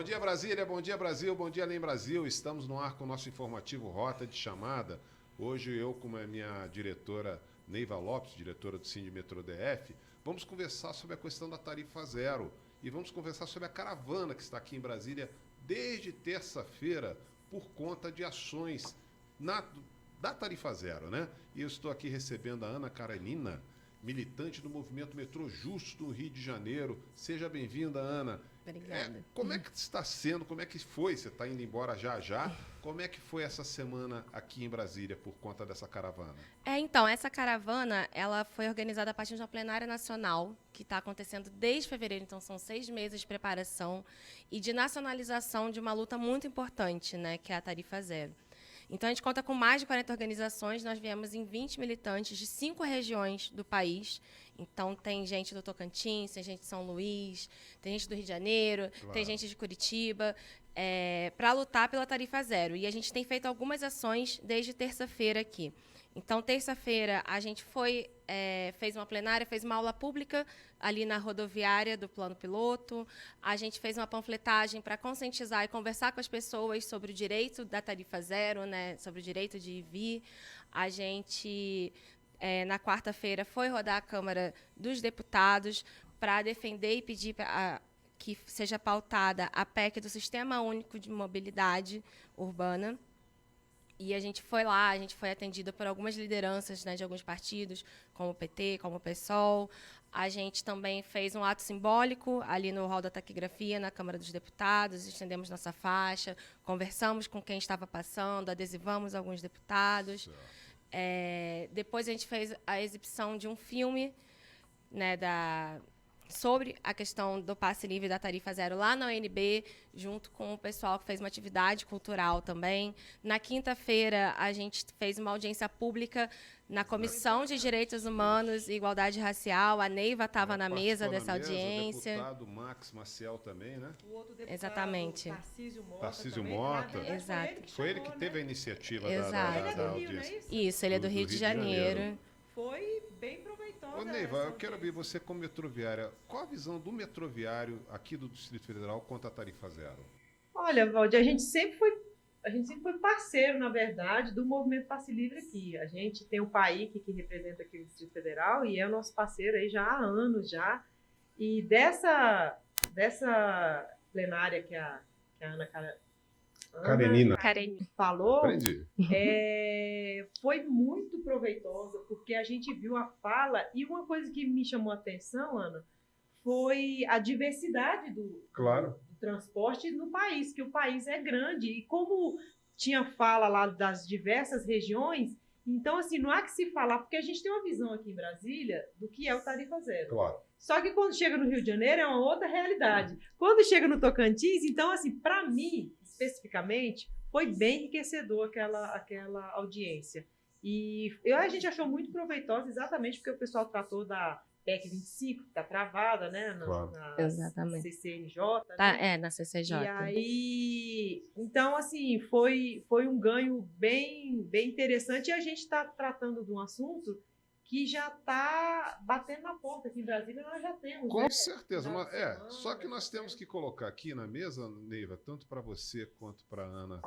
dia Brasília, bom dia Brasil, bom dia Além Brasil. Estamos no ar com o nosso informativo Rota de Chamada. Hoje eu, como a minha diretora Neiva Lopes, diretora do Sindimetrô DF, vamos conversar sobre a questão da tarifa zero e vamos conversar sobre a caravana que está aqui em Brasília desde terça-feira por conta de ações da tarifa zero, né? E eu estou aqui recebendo a Ana Karenina, militante do movimento Metrô Justo do Rio de Janeiro. Seja bem-vinda, Ana. Obrigada. Como é que está sendo, como é que foi? Você está indo embora já? Como é que foi essa semana aqui em Brasília por conta dessa caravana? Então, essa caravana, ela foi organizada a partir de uma plenária nacional, que está acontecendo desde fevereiro, então são 6 meses de preparação e de nacionalização de uma luta muito importante, né, que é a tarifa zero. Então, a gente conta com mais de 40 organizações, nós viemos em 20 militantes de 5 regiões do país. Então, tem gente do Tocantins, tem gente de São Luís, tem gente do Rio de Janeiro, Claro. tem gente de Curitiba, para lutar pela tarifa zero. E a gente tem feito algumas ações desde terça-feira aqui. Então, terça-feira, a gente fez uma plenária, fez uma aula pública ali na rodoviária do Plano Piloto. A gente fez uma panfletagem para conscientizar e conversar com as pessoas sobre o direito da tarifa zero, né, sobre o direito de ir e vir. A gente, na quarta-feira, foi rodar a Câmara dos Deputados para defender e pedir que seja pautada a PEC do Sistema Único de Mobilidade Urbana. E a gente foi lá, a gente foi atendida por algumas lideranças, né, de alguns partidos, como o PT, como o PSOL. A gente também fez um ato simbólico ali no hall da taquigrafia, na Câmara dos Deputados, estendemos nossa faixa, conversamos com quem estava passando, adesivamos alguns deputados. Depois a gente fez a exibição de um filme, né, sobre a questão do passe livre da tarifa zero lá na UNB, junto com o pessoal que fez uma atividade cultural também. Na quinta-feira, a gente fez uma audiência pública na Comissão de Direitos Humanos e Igualdade Racial. A Neiva estava na mesa dessa audiência. O deputado Max Maciel também, né? O outro deputado, exatamente. Tarcísio Mota. Exato. Foi ele que teve a iniciativa Exato. da Ele é do Rio, não é audiência. isso? Isso, ele é do Rio de Janeiro. Foi bem proveitosa. Ô, Neiva, essa eu quero ouvir você como metroviária. Qual a visão do metroviário aqui do Distrito Federal quanto à tarifa zero? Olha, Valdir, a gente sempre foi parceiro, na verdade, do movimento Passe Livre aqui. A gente tem o PAIC, que representa aqui o Distrito Federal, e é o nosso parceiro aí já há anos já. E dessa plenária que a Ana Karenina falou, Aprendi. foi muito proveitosa, porque a gente viu a fala, e uma coisa que me chamou a atenção, Ana, foi a diversidade do transporte no país, que o país é grande, e como tinha fala lá das diversas regiões, então, assim, não há que se falar, porque a gente tem uma visão aqui em Brasília do que é o tarifa zero. Claro. Só que quando chega no Rio de Janeiro é uma outra realidade. Quando chega no Tocantins, então, assim, para mim, especificamente, foi bem enriquecedor aquela audiência. E a gente achou muito proveitosa exatamente porque o pessoal tratou da PEC 25, que está travada, né, na Exatamente. CCNJ. Tá, né? na CCJ. E aí, então, assim, foi um ganho bem interessante, e a gente está tratando de um assunto que já está batendo na porta aqui em Brasília, nós já temos. Com né? certeza. Semana, Só que nós temos certo? que colocar aqui na mesa, Neiva, tanto para você quanto para a Ana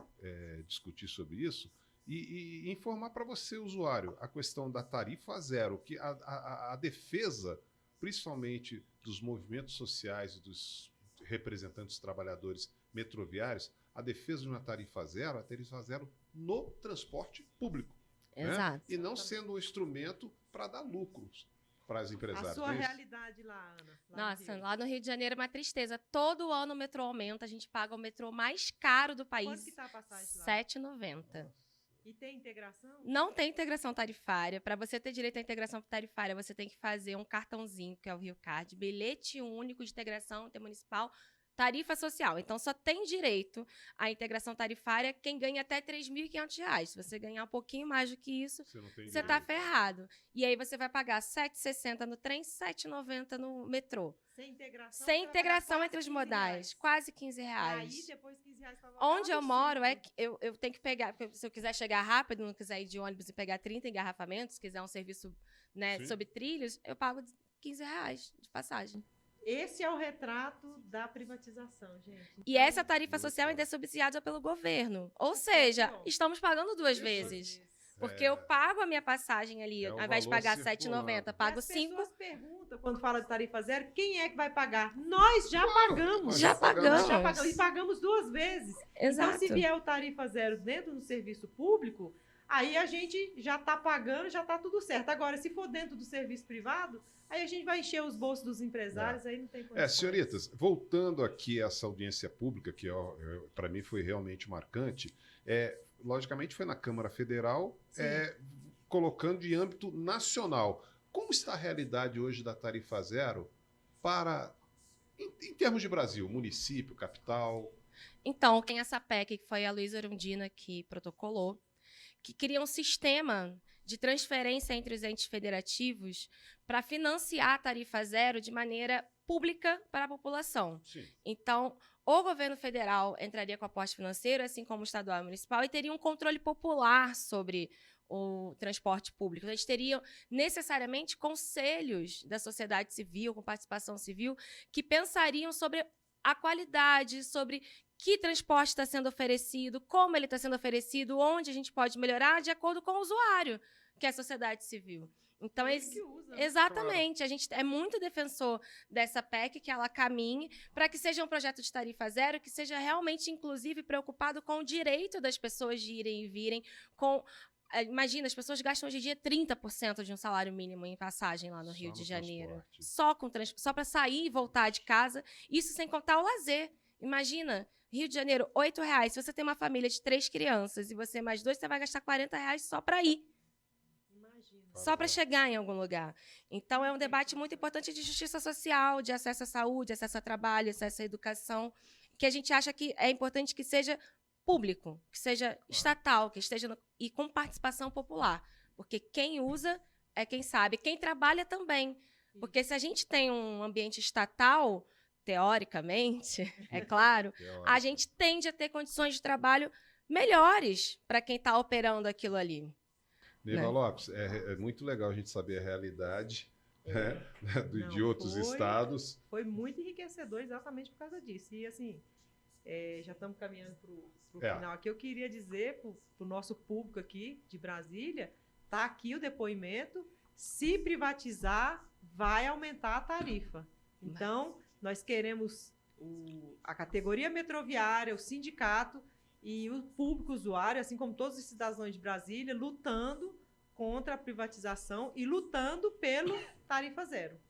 discutir sobre isso, e informar para você, usuário, a questão da tarifa zero, que a defesa, principalmente dos movimentos sociais e dos representantes dos trabalhadores metroviários, a defesa de uma tarifa zero no transporte público. Exato. Né? E não sendo um instrumento para dar lucros para as empresárias. A sua realidade lá, Ana? Nossa, lá no Rio de Janeiro é uma tristeza. Todo ano o metrô aumenta, a gente paga o metrô mais caro do país. Quanto que está a passagem lá? R$ 7,90. E tem integração? Não tem integração tarifária. Para você ter direito à integração tarifária, você tem que fazer um cartãozinho, que é o Rio Card, bilhete único de integração intermunicipal, tarifa social. Então, só tem direito à integração tarifária quem ganha até R$ 3.500. Se você ganhar um pouquinho mais do que isso, você está ferrado. E aí você vai pagar R$ 7,60 no trem, R$ 7,90 no metrô. Sem integração entre os modais. Quase R$15. E aí, depois R$15 pra voltar. Onde eu moro, eu tenho que pegar, porque se eu quiser chegar rápido, não quiser ir de ônibus e pegar 30 engarrafamentos, se quiser um serviço, né, sob trilhos, eu pago R$15 de passagem. Esse é o retrato da privatização, gente. E essa tarifa social ainda é subsidiada pelo governo. Ou seja, estamos pagando duas vezes. Porque eu pago a minha passagem ali, ao invés de pagar R$ 7,90, pago R$ 5. As pessoas perguntam, quando fala de tarifa zero, quem é que vai pagar? Nós já pagamos. Já pagamos. E pagamos duas vezes. Exato. Então, se vier o tarifa zero dentro do serviço público, aí a gente já está pagando, já está tudo certo. Agora, se for dentro do serviço privado, aí a gente vai encher os bolsos dos empresários, aí não tem condições. Senhoritas, voltando aqui a essa audiência pública, que para mim foi realmente marcante, logicamente foi na Câmara Federal, colocando de âmbito nacional. Como está a realidade hoje da tarifa zero em termos de Brasil, município, capital? Então, tem essa PEC, que foi a Luísa Erundina que protocolou, que cria um sistema de transferência entre os entes federativos para financiar a tarifa zero de maneira pública para a população. Sim. Então, o governo federal entraria com aporte financeiro, assim como o estadual e municipal, e teria um controle popular sobre o transporte público. A gente teria necessariamente conselhos da sociedade civil, com participação civil, que pensariam sobre a qualidade, sobre que transporte está sendo oferecido, como ele está sendo oferecido, onde a gente pode melhorar de acordo com o usuário, que é a sociedade civil. Então, exatamente, claro. A gente é muito defensor dessa PEC, que ela caminhe para que seja um projeto de tarifa zero, que seja realmente inclusive preocupado com o direito das pessoas de irem e virem. Imagina, as pessoas gastam hoje em dia 30% de um salário mínimo em passagem lá no Rio de Janeiro. Só para sair e voltar de casa, isso sem contar o lazer. Imagina, Rio de Janeiro, R$8. Se você tem uma família de 3 crianças e você mais 2, você vai gastar R$40 só para ir. Só para chegar em algum lugar. Então, é um debate muito importante de justiça social, de acesso à saúde, acesso ao trabalho, acesso à educação, que a gente acha que é importante que seja público, que seja estatal, que esteja e com participação popular. Porque quem usa é quem sabe. Quem trabalha também. Porque se a gente tem um ambiente estatal, teoricamente, é claro, a gente tende a ter condições de trabalho melhores para quem está operando aquilo ali. Neiva Lopes, é muito legal a gente saber a realidade de outros estados. Foi muito enriquecedor exatamente por causa disso. E assim, já estamos caminhando para o final aqui. Eu queria dizer para o nosso público aqui de Brasília, está aqui o depoimento, se privatizar, vai aumentar a tarifa. Então, nós queremos a categoria metroviária, o sindicato e o público usuário, assim como todos os cidadãos de Brasília, lutando contra a privatização e lutando pelo tarifa zero.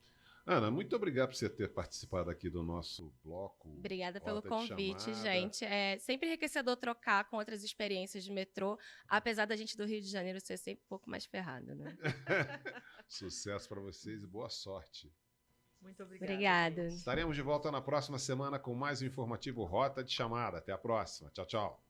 Ana, muito obrigado por você ter participado aqui do nosso bloco. Obrigada pelo convite, gente. É sempre enriquecedor trocar com outras experiências de metrô, apesar da gente do Rio de Janeiro ser sempre um pouco mais ferrada, né? Sucesso para vocês e boa sorte. Muito obrigada. Obrigada. Estaremos de volta na próxima semana com mais um informativo Rota de Chamada. Até a próxima. Tchau, tchau.